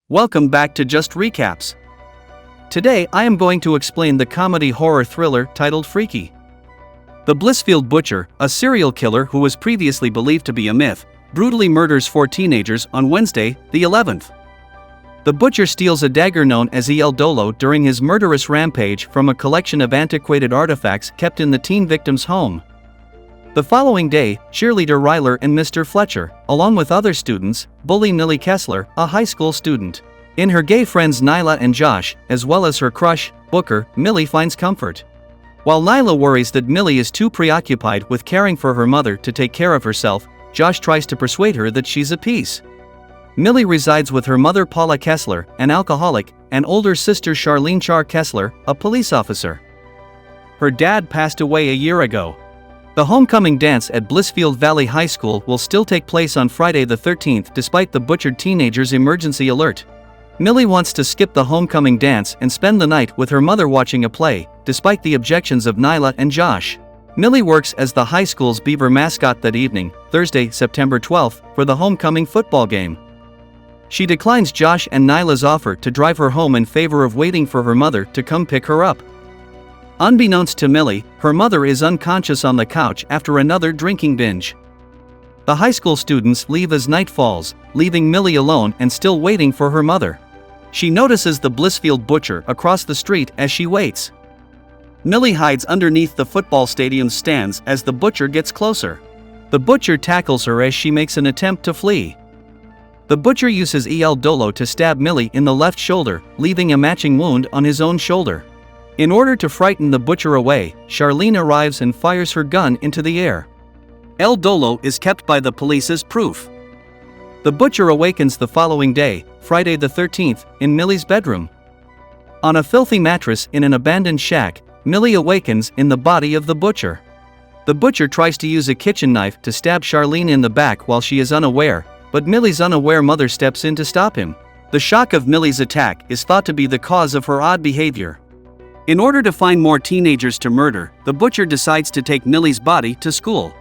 Welcome back to Just Recaps. Today I am going to explain the comedy horror thriller titled Freaky. The Blissfield Butcher, a serial killer who was previously believed to be a myth, brutally murders 4 teenagers on Wednesday, the 11th. The butcher steals a dagger known as El Dolo during his murderous rampage from a collection of antiquated artifacts kept in the teen victim's home. The following day, cheerleader Ryler and Mr. Fletcher, along with other students, bully Millie Kessler, a high school student. In her gay friends Nyla and Josh, as well as her crush, Booker, Millie finds comfort. While Nyla worries that Millie is too preoccupied with caring for her mother to take care of herself, Josh tries to persuade her that she's a piece. Millie resides with her mother Paula Kessler, an alcoholic, and older sister Charlene Char Kessler, a police officer. Her dad passed away a year ago. The homecoming dance at Blissfield Valley High School will still take place on Friday the 13th despite the butchered teenager's emergency alert. Millie wants to skip the homecoming dance and spend the night with her mother watching a play, despite the objections of Nyla and Josh. Millie works as the high school's Beaver mascot that evening, Thursday, September 12th, for the homecoming football game. She declines Josh and Nyla's offer to drive her home in favor of waiting for her mother to come pick her up. Unbeknownst to Millie, her mother is unconscious on the couch after another drinking binge. The high school students leave as night falls, leaving Millie alone and still waiting for her mother. She notices the Blissfield Butcher across the street as she waits. Millie hides underneath the football stadium's stands as the butcher gets closer. The butcher tackles her as she makes an attempt to flee. The butcher uses El Dolo to stab Millie in the left shoulder, leaving a matching wound on his own shoulder. In order to frighten the butcher away, Charlene arrives and fires her gun into the air. El Dolo is kept by the police as proof. The butcher awakens the following day, Friday the 13th, in Millie's bedroom. On a filthy mattress in an abandoned shack, Millie awakens in the body of the butcher. The butcher tries to use a kitchen knife to stab Charlene in the back while she is unaware, but Millie's unaware mother steps in to stop him. The shock of Millie's attack is thought to be the cause of her odd behavior. In order to find more teenagers to murder, the butcher decides to take Millie's body to school.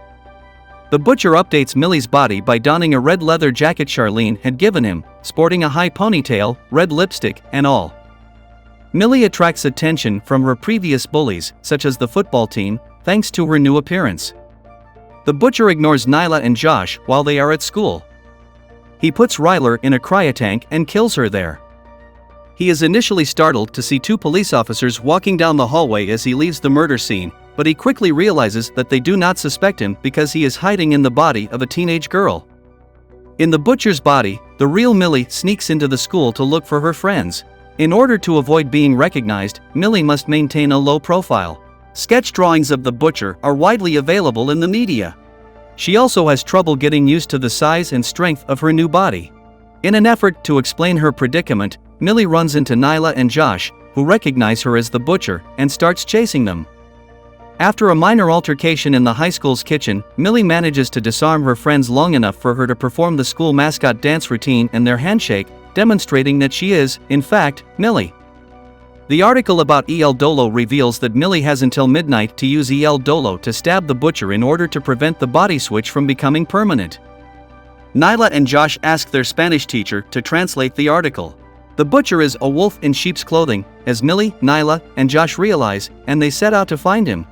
The butcher updates Millie's body by donning a red leather jacket Charlene had given him, sporting a high ponytail, red lipstick, and all. Millie attracts attention from her previous bullies, such as the football team, thanks to her new appearance. The butcher ignores Nyla and Josh while they are at school. He puts Ryler in a cryotank and kills her there. He is initially startled to see 2 police officers walking down the hallway as he leaves the murder scene, but he quickly realizes that they do not suspect him because he is hiding in the body of a teenage girl. In the butcher's body, the real Millie sneaks into the school to look for her friends. In order to avoid being recognized, Millie must maintain a low profile. Sketch drawings of the butcher are widely available in the media. She also has trouble getting used to the size and strength of her new body. In an effort to explain her predicament, Millie runs into Nyla and Josh, who recognize her as the butcher, and starts chasing them. After a minor altercation in the high school's kitchen, Millie manages to disarm her friends long enough for her to perform the school mascot dance routine and their handshake, demonstrating that she is, in fact, Millie. The article about El Dolo reveals that Millie has until midnight to use El Dolo to stab the butcher in order to prevent the body switch from becoming permanent. Nyla and Josh ask their Spanish teacher to translate the article. The butcher is a wolf in sheep's clothing, as Millie, Nyla, and Josh realize, and they set out to find him.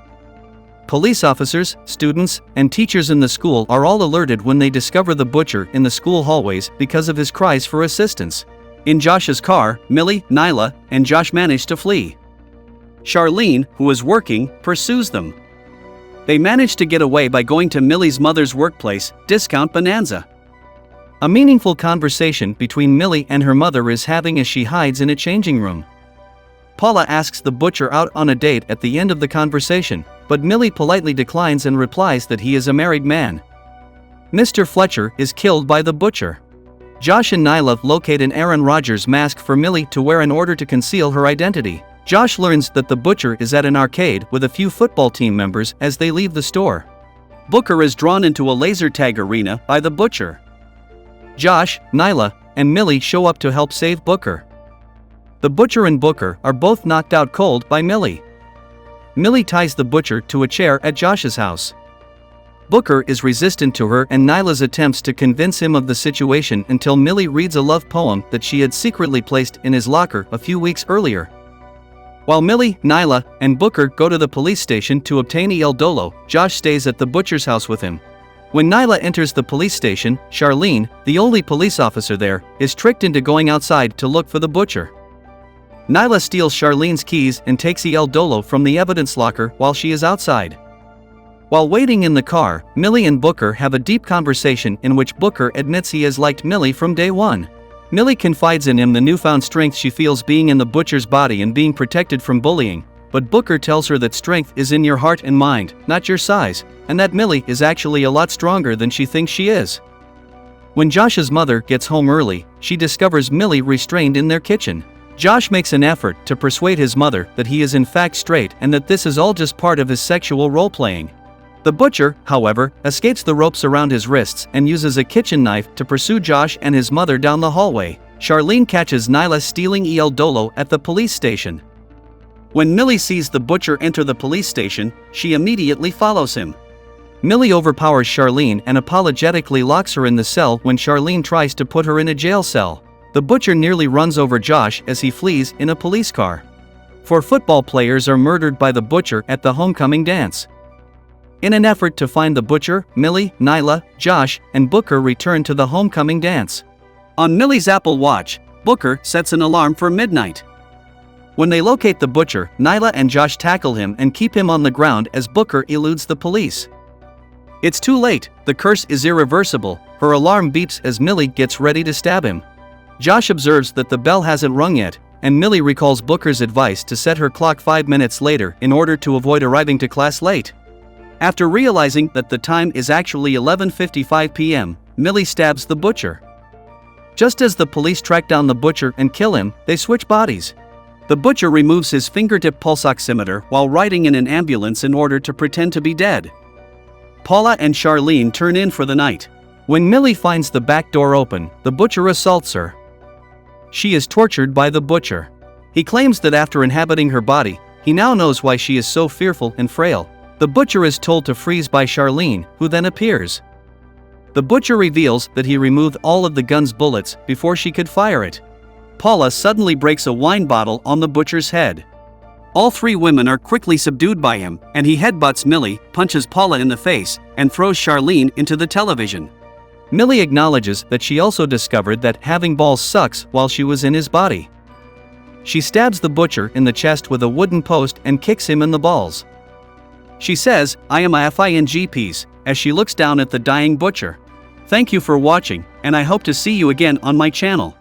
Police officers, students, and teachers in the school are all alerted when they discover the butcher in the school hallways because of his cries for assistance. In Josh's car, Millie, Nyla, and Josh manage to flee. Charlene, who is working, pursues them. They manage to get away by going to Millie's mother's workplace, Discount Bonanza. A meaningful conversation between Millie and her mother is having as she hides in a changing room. Paula asks the butcher out on a date at the end of the conversation, but Millie politely declines and replies that he is a married man. Mr. Fletcher is killed by the butcher. Josh and Nyla locate an Aaron Rodgers mask for Millie to wear in order to conceal her identity. Josh learns that the butcher is at an arcade with a few football team members as they leave the store. Booker is drawn into a laser tag arena by the butcher. Josh, Nyla, and Millie show up to help save Booker. The butcher and Booker are both knocked out cold by Millie. Millie ties the butcher to a chair at Josh's house. Booker is resistant to her and Nyla's attempts to convince him of the situation until Millie reads a love poem that she had secretly placed in his locker a few weeks earlier. While Millie, Nyla, and Booker go to the police station to obtain El Dolo, Josh stays at the butcher's house with him. When Nyla enters the police station, Charlene, the only police officer there, is tricked into going outside to look for the butcher. Nyla steals Charlene's keys and takes El Dolo from the evidence locker while she is outside. While waiting in the car, Millie and Booker have a deep conversation in which Booker admits he has liked Millie from day one. Millie confides in him the newfound strength she feels being in the butcher's body and being protected from bullying, but Booker tells her that strength is in your heart and mind, not your size, and that Millie is actually a lot stronger than she thinks she is. When Josh's mother gets home early, she discovers Millie restrained in their kitchen. Josh makes an effort to persuade his mother that he is in fact straight and that this is all just part of his sexual role-playing. The butcher, however, escapes the ropes around his wrists and uses a kitchen knife to pursue Josh and his mother down the hallway. Charlene catches Nyla stealing El Dolo at the police station. When Millie sees the butcher enter the police station, she immediately follows him. Millie overpowers Charlene and apologetically locks her in the cell when Charlene tries to put her in a jail cell. The butcher nearly runs over Josh as he flees in a police car. 4 football players are murdered by the butcher at the homecoming dance. In an effort to find the butcher, Millie, Nyla, Josh, and Booker return to the homecoming dance. On Millie's Apple Watch, Booker sets an alarm for midnight. When they locate the butcher, Nyla and Josh tackle him and keep him on the ground as Booker eludes the police. It's too late, the curse is irreversible, her alarm beeps as Millie gets ready to stab him. Josh observes that the bell hasn't rung yet, and Millie recalls Booker's advice to set her clock 5 minutes later in order to avoid arriving to class late. After realizing that the time is actually 11:55 p.m., Millie stabs the butcher. Just as the police track down the butcher and kill him, they switch bodies. The butcher removes his fingertip pulse oximeter while riding in an ambulance in order to pretend to be dead. Paula and Charlene turn in for the night. When Millie finds the back door open, the butcher assaults her. She is tortured by the butcher. He claims that after inhabiting her body, he now knows why she is so fearful and frail. The butcher is told to freeze by Charlene, who then appears. The butcher reveals that he removed all of the gun's bullets before she could fire it. Paula suddenly breaks a wine bottle on the butcher's head. All 3 women are quickly subdued by him, and he headbutts Millie, punches Paula in the face, and throws Charlene into the television. Millie acknowledges that she also discovered that having balls sucks while she was in his body. She stabs the butcher in the chest with a wooden post and kicks him in the balls. She says, "I am a FING piece," as she looks down at the dying butcher. Thank you for watching, and I hope to see you again on my channel.